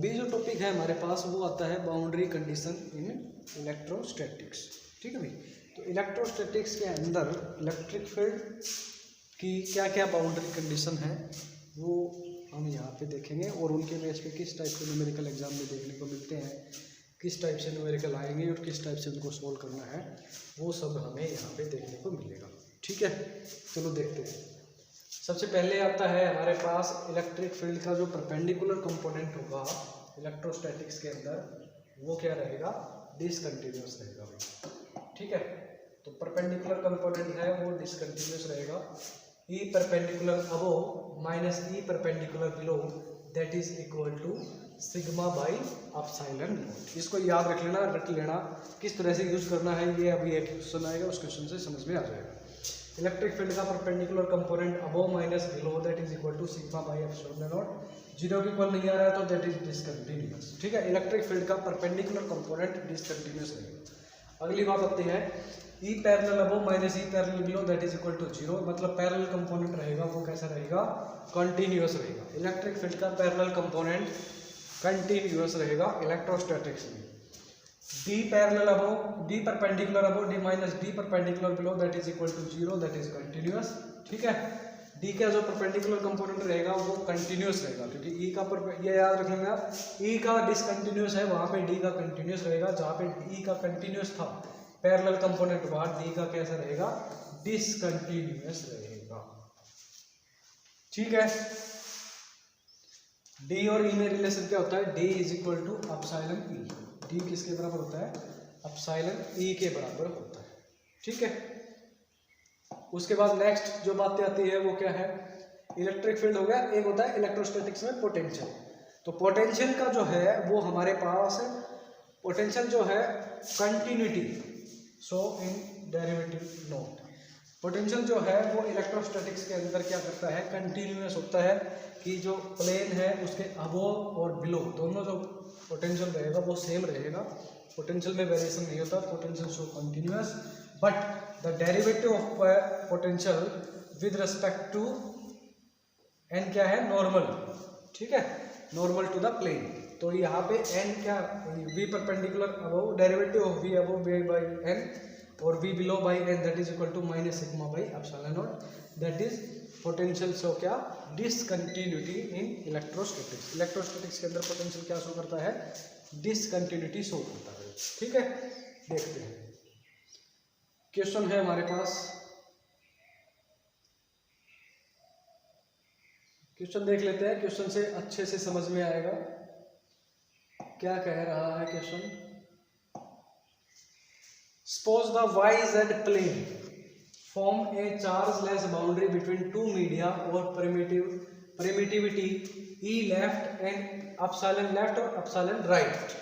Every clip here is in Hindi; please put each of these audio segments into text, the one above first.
अभी जो टॉपिक है हमारे पास वो आता है बाउंड्री कंडीशन इन इलेक्ट्रोस्टैटिक्स। ठीक है भाई, तो इलेक्ट्रोस्टैटिक्स के अंदर इलेक्ट्रिक फील्ड की क्या क्या बाउंड्री कंडीशन है वो हम यहाँ पे देखेंगे, और उनके बेस पे किस टाइप के न्यूमेरिकल एग्जाम में देखने को मिलते हैं, किस टाइप से न्यूमेरिकल आएंगे और किस टाइप से उनको सोल्व करना है, वो सब हमें यहाँ पे देखने को मिलेगा। ठीक है, चलो देखते हैं। सबसे पहले आता है हमारे पास इलेक्ट्रिक फील्ड का जो परपेंडिकुलर कंपोनेंट होगा इलेक्ट्रोस्टैटिक्स के अंदर, वो क्या रहेगा, डिसकंटिन्यूअस रहेगा भाई। ठीक है, तो परपेंडिकुलर कंपोनेंट है वो डिसकंटिन्यूअस रहेगा। E perpendicular above minus E perpendicular below that is equal to sigma by epsilon naught. इसको याद रख लेना, रट लेना, किस तरह से यूज करना है ये अभी एक क्वेश्चन आएगा, उस क्वेश्चन से समझ में आ जाएगा। इलेक्ट्रिक फील्ड का perpendicular component above minus below that is equal to sigma by epsilon naught. Zero के इक्वल नहीं आ रहा है तो दैट इज डिसकंटिन्यूअस। ठीक है, इलेक्ट्रिक फील्ड का परपेंडिकुलर कंपोनेंट डिसकंटिन्यूअस रहेगा। अगली बात आती है E parallel above minus E parallel below that is equal to zero, मतलब पैरेलल कंपोनेंट रहेगा वो कैसा रहेगा, कंटिन्यूअस रहेगा। इलेक्ट्रिक फील्ड का पैरेलल कंपोनेंट कंटिन्यूअस रहेगा इलेक्ट्रोस्टैटिक्स में। D parallel above D perpendicular above D minus D perpendicular below that is equal to zero, that is continuous. ठीक है, डी का जो परपेंडिकुलर कंपोनेंट रहेगा वो कंटिन्यूअस रहेगा, क्योंकि ई का ये याद रखेंगे आप, ई का डिसकंटिन्यूअस है वहां पे डी का कंटिन्यूअस रहेगा। जहां पे ई का कंटिन्यूअस था पैरेलल कंपोनेंट वहां डी का कैसा रहेगा, डिसकंटिन्यूअस रहेगा। ठीक है, डी और ई में रिलेशन क्या होता है, D is equal to epsilon E. D किसके बराबर होता है, एप्सिलॉन ई के बराबर होता है। ठीक है, उसके बाद नेक्स्ट जो बातें आती है वो क्या है, इलेक्ट्रिक फील्ड हो गया, एक होता है इलेक्ट्रोस्टैटिक्स में पोटेंशियल। तो पोटेंशियल का जो है वो हमारे पास पोटेंशियल जो है कंटिन्यूटी, सो इन डेरिवेटिव नोट। पोटेंशियल जो है वो इलेक्ट्रोस्टैटिक्स के अंदर क्या करता है, कंटिन्यूअस होता है, कि जो प्लेन है उसके अबोव और बिलो दोनों जो पोटेंशियल रहेगा वो सेम रहेगा, पोटेंशियल में वेरिएशन नहीं होता, potential show continuous, but the derivative of potential with respect to N क्या है, नॉर्मल। ठीक है, नॉर्मल टू द प्लेन। तो यहाँ पे एन क्या, v perpendicular above derivative of v above v by n और v below by n that is equal to minus sigma by epsilon naught, that is potential show क्या, डिसकंटिन्यूटी इन इलेक्ट्रोस्टैटिक्स। इलेक्ट्रोस्टैटिक्स के अंदर पोटेंशियल क्या शो करता है, डिसकंटिन्यूटी शो करता है। ठीक है, देखते हैं क्वेश्चन है हमारे पास, क्वेश्चन देख लेते हैं, क्वेश्चन से अच्छे से समझ में आएगा क्या कह रहा है question. Suppose the YZ plane form a chargeless boundary between two media और permittivity E left and epsilon left और एप्सिलॉन राइट।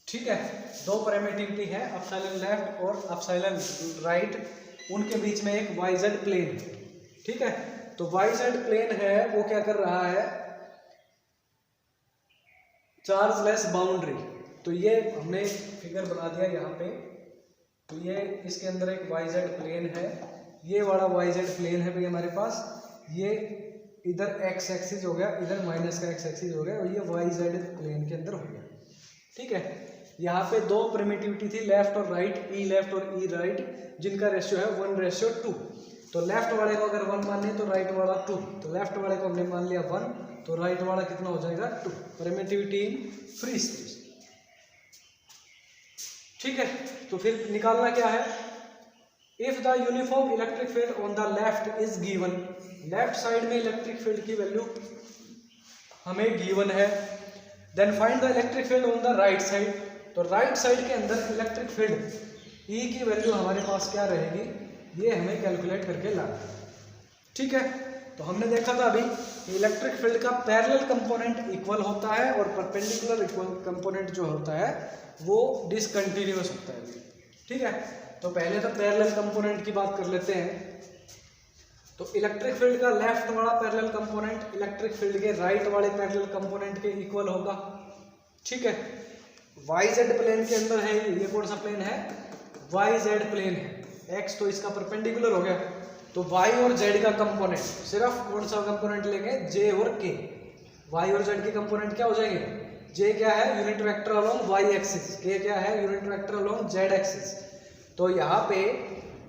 ठीक है, दो परमिटिविटी है एप्सिलॉन लेफ्ट और एप्सिलॉन राइट, उनके बीच में एक YZ प्लेन है। ठीक है, तो YZ प्लेन है वो क्या कर रहा है, चार्जलेस बाउंड्री। तो ये हमने फिगर बना दिया यहाँ पे, तो ये इसके अंदर एक YZ प्लेन है, ये वाला YZ प्लेन है भाई हमारे पास, ये इधर x एक्सिस हो गया, इधर माइनस का x एक्सिस हो गया, और ये YZ प्लेन के अंदर हो गया। ठीक है, यहाँ पे दो परमिटिविटी थी लेफ्ट और राइट, ई लेफ्ट और ई राइट, जिनका रेशियो है 1:2। तो लेफ्ट वाले को अगर 1 मान लिया तो राइट वाला 2, तो लेफ्ट वाले को हमने मान लिया 1 तो राइट वाला कितना हो जाएगा 2, परमिटिविटी इन फ्री स्पेस। ठीक है, तो फिर निकालना क्या है, if the uniform electric field on the left is given, left side में इलेक्ट्रिक फील्ड की वैल्यू हमें गिवन है, then find the electric field on the right side. तो राइट साइड के अंदर इलेक्ट्रिक फील्ड ई की वैल्यू हमारे पास क्या रहेगी, ये हमें कैलकुलेट करके लाना है। ठीक है, तो हमने देखा था अभी इलेक्ट्रिक फील्ड का पैरेलल कंपोनेंट इक्वल होता है और परपेंडिकुलर इक्वल कंपोनेंट जो होता है वो डिसकंटिन्यूअस होता है। ठीक है, तो पहले तो पैरेलल कंपोनेंट की बात कर लेते हैं। तो इलेक्ट्रिक फील्ड का लेफ्ट वाला पैरेलल कंपोनेंट इलेक्ट्रिक फील्ड के राइट वाले पैरेलल कंपोनेंट के इक्वल होगा। ठीक है, YZ प्लेन के अंदर है, ये कौन सा प्लेन है, YZ प्लेन है, x तो इसका परपेंडिकुलर हो गया, तो y और z का कंपोनेंट सिर्फ कौन सा कंपोनेंट लेंगे, j और k, y और z के कंपोनेंट क्या हो जाएंगे, जे क्या है unit vector along Y axis, K क्या है unit vector along Z axis. तो यहाँ पे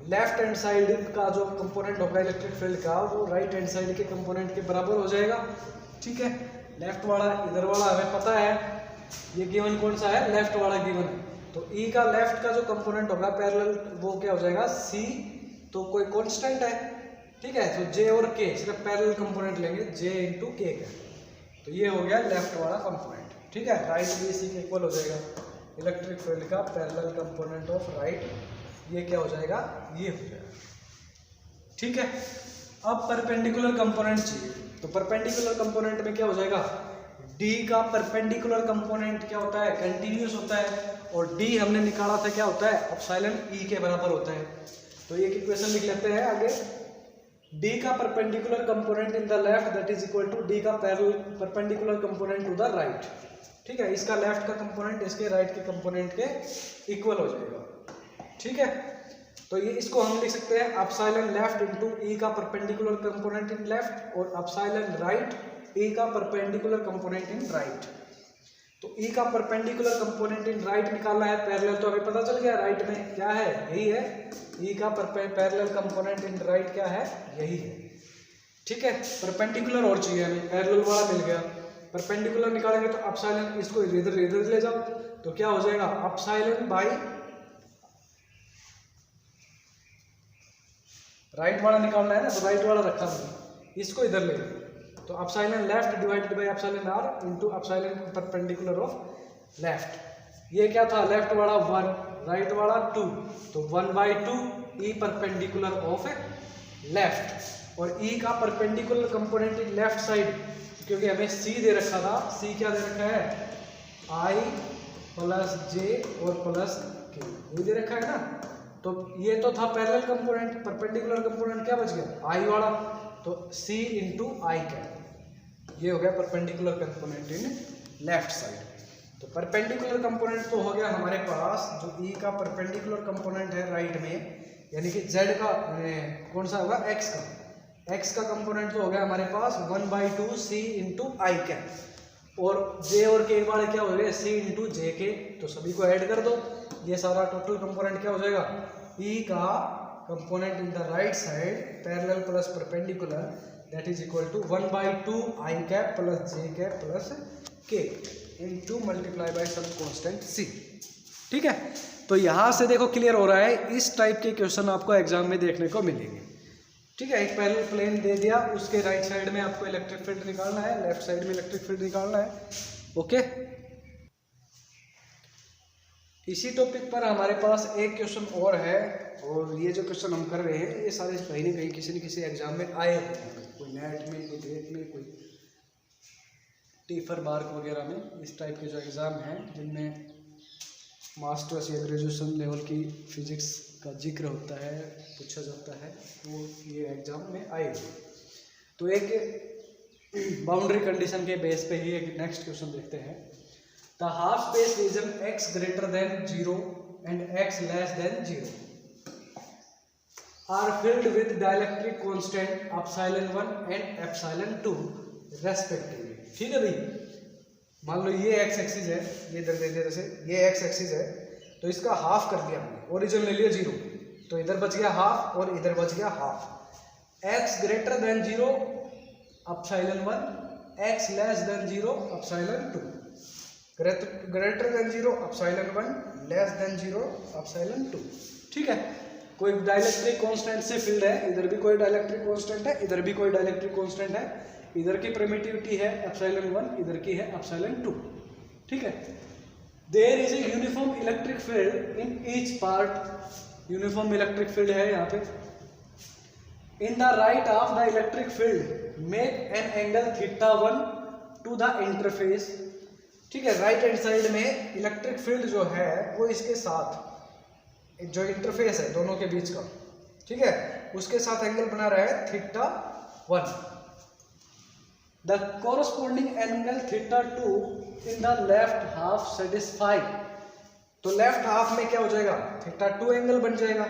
लेफ्ट हैंड साइड का जो कंपोनेंट होगा इलेक्ट्रिक फील्ड का वो राइट हैंड साइड के कंपोनेंट के बराबर हो जाएगा। ठीक है, लेफ्ट वाला इधर वाला हमें पता है, ये गिवन कौन सा है, लेफ्ट वाला गिवन है। तो ई का लेफ्ट का जो कंपोनेंट होगा पैरेलल वो क्या हो जाएगा सी, तो कोई कांस्टेंट है। ठीक है, तो जे और के सिर्फ पैरेलल कंपोनेंट लेंगे, जे इंटू के का, तो ये हो गया लेफ्ट वाला कंपोनेंट। ठीक है, राइट भी इसी के इक्वल हो जाएगा, इलेक्ट्रिक फील्ड का पैरेलल कंपोनेंट ऑफ राइट ये क्या हो जाएगा, ये हो जाएगा। ठीक है, अब परपेंडिकुलर कंपोनेंट चाहिए, तो परपेंडिकुलर कंपोनेंट में क्या हो जाएगा, डी का परपेंडिकुलर कंपोनेंट क्या होता है, कंटिन्यूअस होता है, और डी हमने निकाला था क्या होता है, एप्सिलॉन ई के बराबर होता है। तो एक इक्वेशन लिख लेते हैं आगे, डी का perpendicular component in the left that is equal to D का perpendicular component to the right. ठीक है, इसका लेफ्ट का कंपोनेंट इसके राइट के कंपोनेंट के इक्वल हो जाएगा। ठीक है, तो ये इसको हम लिख सकते हैं एप्सिलॉन लेफ्ट इनटू ई का परपेंडिकुलर कंपोनेंट इन लेफ्ट, और एप्सिलॉन राइट ई का परपेंडिकुलर कंपोनेंट इन राइट। तो ई का परपेंडिकुलर कंपोनेंट इन राइट निकालना है पैरेलल, तो हमें पता चल गया राइट में क्या है, यही है, ई का पैरेलल कंपोनेंट इन राइट क्या है, यही है। ठीक है, परपेंडिकुलर और चाहिए हमें, पैरेलल वाला मिल गया, परपेंडिकुलर निकालेंगे तो एप्सिलॉन, इसको इधर इधर ले जाओ तो क्या हो जाएगा, एप्सिलॉन बाई राइट वाला निकालना है ना, तो राइट वाला रखा मैंने, इसको इधर ले लो, तो epsilon left divided by epsilon R into epsilon perpendicular of left. ये क्या था, लेफ्ट वाला 1, राइट वाला 2, तो 1/2 ई परपेंडिकुलर ऑफ लेफ्ट, और ई का perpendicular component in left side, क्योंकि हमें सी दे रखा था, सी क्या दे रखा है, आई प्लस जे और प्लस के, ये दे रखा है ना। तो ये तो था पैरेलल कंपोनेंट, परपेंडिकुलर कंपोनेंट क्या बच गया, आई वाला, तो सी इंटू आई कैप, ये हो गया perpendicular component in left side. तो परपेंडिकुलर कंपोनेंट तो हो गया हमारे पास, जो ई का परपेंडिकुलर कंपोनेंट है राइट में, यानी कि जेड का कौन सा होगा, एक्स का, एक्स का कंपोनेंट तो हो गया हमारे पास 1/2 सी इंटू आई कैप, और जे और के वाले क्या हो गए, सी इंटू जे के, तो सभी को ऐड कर दो, ये सारा टोटल कंपोनेंट क्या हो जाएगा, ई का component in the right side parallel plus perpendicular that is equal to 1/2 I cap plus J cap plus K into multiply by some constant C. ठीक है, तो यहाँ से देखो क्लियर हो रहा है, इस टाइप के क्वेश्चन आपको एग्जाम में देखने को मिलेंगे। ठीक है, एक पैरेलल प्लेन दे दिया, उसके राइट साइड में आपको इलेक्ट्रिक फील्ड निकालना है, लेफ्ट साइड में इलेक्ट्रिक फील्ड निकालना है। ओके, इसी टॉपिक पर हमारे पास एक क्वेश्चन और है, और ये जो क्वेश्चन हम कर रहे हैं ये सारे कहीं ना कहीं किसी न किसी एग्जाम में आए होते हैं, कोई नेट में, कोई डेट में, कोई टीफर मार्क वगैरह में, इस टाइप के जो एग्ज़ाम हैं जिनमें मास्टर्स या ग्रेजुएशन लेवल की फिजिक्स का जिक्र होता है, पूछा जाता है, वो ये एग्ज़ाम में आए हुए। तो एक बाउंड्री कंडीशन के बेस पे ही एक नेक्स्ट क्वेश्चन देखते हैं। The half space region x greater than 0 and x less than 0 are filled with dielectric constant epsilon 1 and epsilon 2 respectively। ठीक है भाई, मान लो ये x एक्सिस है, ये इधर दे जैसे ये x एक्सिस है, तो इसका हाफ कर दिया हमने, ओरिजिन ले लिया 0, तो इधर बच गया हाफ और इधर बच गया half. x greater than 0 epsilon 1, x less than 0 epsilon 2, greater than 0 epsilon 1, less than 0 epsilon 2। ठीक है, कोई डाइलेक्ट्रिक कांस्टेंट से फील्ड है, इधर भी कोई डाइलेक्ट्रिक कांस्टेंट है, इधर भी कोई डाइलेक्ट्रिक कांस्टेंट है, इधर की परमिटिविटी है एप्सिलॉन 1, इधर की है एप्सिलॉन 2। ठीक है, there is a uniform electric field in each part, uniform electric field है यहाँ पे। In the right of the electric field make an angle θ1 to the interface. ठीक है, राइट हैंड साइड में इलेक्ट्रिक फील्ड जो है वो इसके साथ जो इंटरफेस है दोनों के बीच का, ठीक है, उसके साथ एंगल बना रहा है θ1। The corresponding angle θ2 in the left half satisfy. तो लेफ्ट हाफ में क्या हो जाएगा, θ2 एंगल बन जाएगा,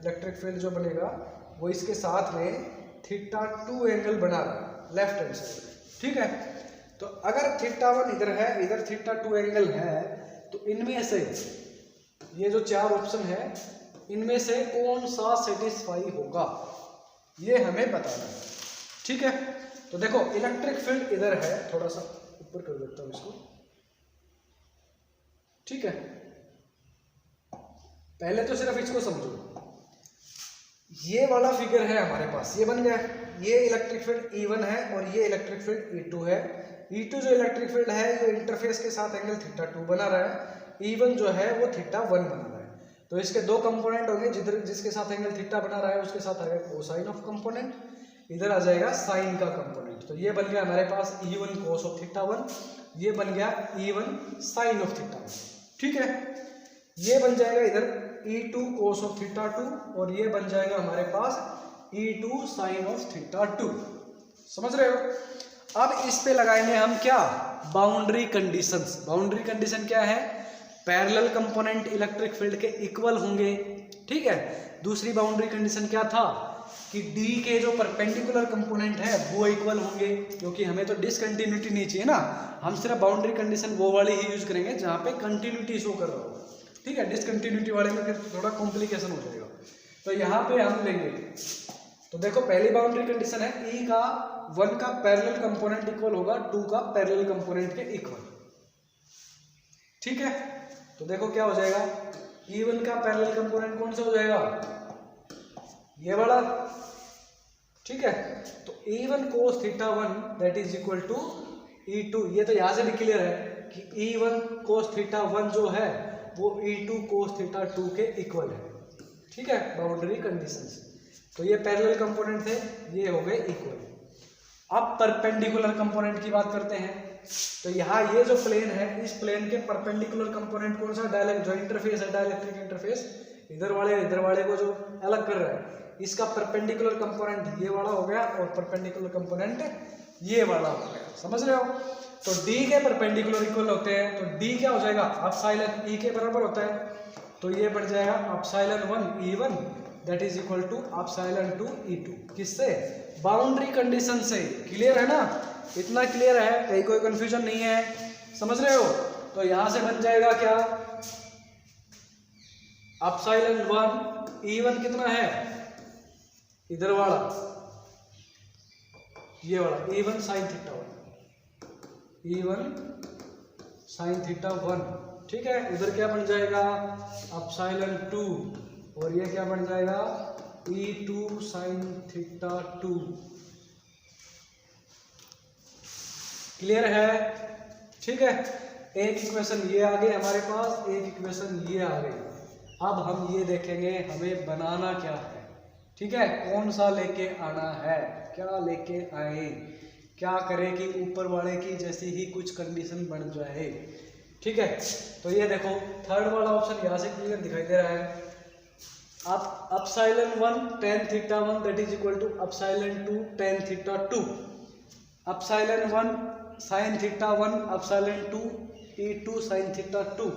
इलेक्ट्रिक फील्ड जो बनेगा वो इसके साथ में θ2 एंगल बना रहा है लेफ्ट हैंड साइड। ठीक है, तो अगर थीटा 1 इधर है, इधर थीटा 2 एंगल है, तो इनमें से ये जो 4 ऑप्शन है इनमें से कौन सा सेटिस्फाई होगा, ये हमें बताना है। ठीक है, तो देखो इलेक्ट्रिक फील्ड इधर है, थोड़ा सा ऊपर कर देता हूं इसको। ठीक है, पहले तो सिर्फ इसको समझो। ये वाला फिगर है हमारे पास, ये बन गया। ये इलेक्ट्रिक फील्ड E1 है और ये इलेक्ट्रिक फील्ड E2 है। E2 जो इलेक्ट्रिक फील्ड है ये इंटरफेस के साथ एंगल थीटा 2 बना रहा है। E1 जो है वो थीटा 1 बना रहा है। तो इसके दो कंपोनेंट होंगे, जिसके साथ एंगल थीटा बना रहा है उसके साथ आएगा कोसाइन ऑफ कंपोनेंट, इधर आ जाएगा साइन का कंपोनेंट। तो ये बन गया हमारे पास E1 कोस ऑफ थीटा 1, ये बन गया E1 साइन ऑफ थीटा 1। ठीक है, ये बन जाएगा इधर E2 कोस ऑफ थीटा 2 और ये बन जाएगा हमारे पास E2 साइन ऑफ थीटा 2। समझ रहे हो? अब इस पे लगाएंगे हम क्या, बाउंड्री कंडीशंस। बाउंड्री कंडीशन क्या है, पैरेलल कंपोनेंट इलेक्ट्रिक फील्ड के इक्वल होंगे। ठीक है, दूसरी बाउंड्री कंडीशन क्या था कि D के जो परपेंडिकुलर कंपोनेंट है वो इक्वल होंगे, क्योंकि हमें तो डिसकंटिन्यूटी नहीं चाहिए ना, हम सिर्फ बाउंड्री कंडीशन वो वाली ही यूज करेंगे जहां पे कंटिन्यूटी शो कर रहा हो। ठीक है, डिसकंटिन्यूटी वाले में फिर थोड़ा कॉम्प्लिकेशन हो जाएगा, तो यहाँ पे हम लेंगे। तो देखो पहली बाउंड्री कंडीशन है E का 1 का पैरेलल कंपोनेंट इक्वल होगा 2 का पैरेलल कंपोनेंट के इक्वल। ठीक है, तो देखो क्या हो जाएगा, E1 का पैरेलल कंपोनेंट कौन सा हो जाएगा, ये वाला। ठीक है, तो E1 cos theta 1 that is equal to E2, ये तो यहाँ से भी क्लियर है कि E1 cos थीटा 1 जो है वो E2 cos थीटा 2 के इक्वल है। ठीक है, बाउंड्री कंडीशंस। तो ये पैरेलल कंपोनेंट थे, ये हो गए इक्वल। अब परपेंडिकुलर कंपोनेंट की बात करते हैं। तो यहाँ ये जो प्लेन है, इस प्लेन के परपेंडिकुलर कंपोनेंट कौन सा, डायलेक्ट जो इंटरफेस है, डायलेक्ट्रिक इंटरफेस, इधर वाले को जो अलग कर रहा है, इसका परपेंडिकुलर कंपोनेंट ये वाला हो गया और परपेंडिकुलर कंपोनेंट ये वाला हो गया। समझ रहे हो? तो D के परपेंडिकुलर इक्वल होते हैं, तो D क्या हो जाएगा, एप्सिलॉन E के बराबर होता है। तो ये बढ़ जाएगा epsilon 1 E1 that is equal to epsilon 2 E2। किससे, बाउंड्री कंडीशन से। क्लियर है ना, इतना क्लियर है, कहीं कोई कंफ्यूजन नहीं है। समझ रहे हो? तो यहां से बन जाएगा क्या, एप्सिलॉन 1 E1 कितना है, इधर वाला, ये वाला E1 sign theta 1, E1 sign theta 1। ठीक है, उधर क्या बन जाएगा, एप्सिलॉन 2, और ये क्या बन जाएगा, E2 साइन थीटा 2। क्लियर है? ठीक है, एक इक्वेशन ये आ गई हमारे पास, एक इक्वेशन ये आ गई। अब हम ये देखेंगे हमें बनाना क्या है। ठीक है, कौन सा लेके आना है, क्या लेके आए, क्या करें कि ऊपर वाले की जैसी ही कुछ कंडीशन बन जाए। ठीक है, तो ये देखो थर्ड वाला ऑप्शन यहाँ से क्लियर दिखाई दे रहा है। अब epsilon 1 tan theta 1 that is equal to epsilon 2 tan theta 2, epsilon 1 sine theta 1 epsilon 2 E2 sine theta 2।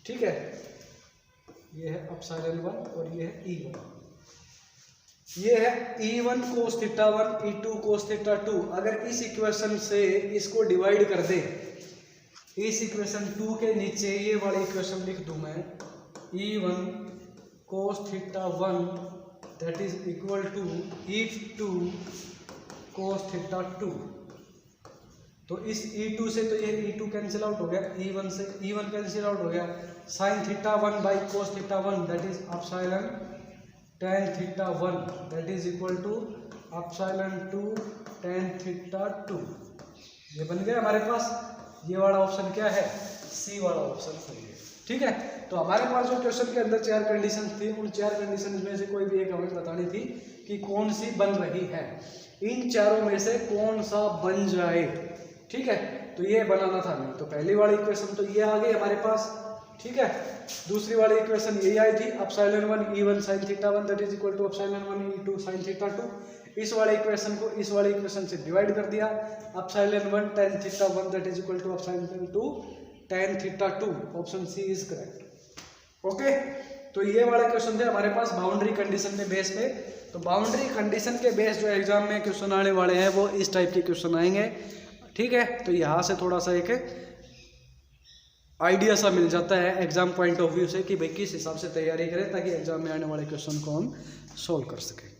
ठीक है, ये है एप्सिलॉन 1 और ये है E1। ये है E1 cos theta 1 E2 cos theta 2। अगर इस इक्वेशन से इसको डिवाइड कर दे, इस इक्वेशन 2 के नीचे ये वाली इक्वेशन लिख दूं मैं, E1 cos theta 1 that is equal to E2 cos theta 2। तो इस E2 से तो ये E2 कैंसिल आउट हो गया, E1 से E1 कैंसिल आउट हो गया, sine theta 1 by cos theta 1 that is epsilon tan theta 1 that is equal to epsilon 2 tan theta 2। ये बन गया हमारे पास। ये वाला ऑप्शन क्या है, सी वाला ऑप्शन सही है। ठीक है, तो हमारे पास जो क्वेश्चन के अंदर 4 कंडीशन थी, उन 4 कंडीशन में से कोई भी एक हमें बतानी थी कि कौन सी बन रही है, इन चारों में से कौन सा बन जाए। ठीक है, तो ये बनाना था हमें। तो पहली वाली इक्वेशन तो ये आ गई हमारे पास। ठीक है, दूसरी वाली इक्वेशन यही आई थी, epsilon 1 E1 sin theta 1 that is equal to epsilon 1 E2 sin theta 2। इस वाले इक्वेशन को इस वाले इक्वेशन से डिवाइड कर दिया, epsilon 1 tan theta 1 that is equal to epsilon 2 tan theta 2। Option C is correct. Okay, तो ये वाले क्वेश्चन थे हमारे पास बाउंड्री कंडीशन के बेस पे। तो बाउंड्री कंडीशन के बेस जो एग्जाम में क्वेश्चन आने वाले हैं वो इस टाइप के क्वेश्चन आएंगे। ठीक है, तो यहाँ से थोड़ा सा एक आइडिया सा मिल जाता है एग्जाम पॉइंट ऑफ व्यू से कि भाई किस हिसाब से तैयारी करें ताकि एग्जाम में आने वाले क्वेश्चन को हम सोल्व कर सकें।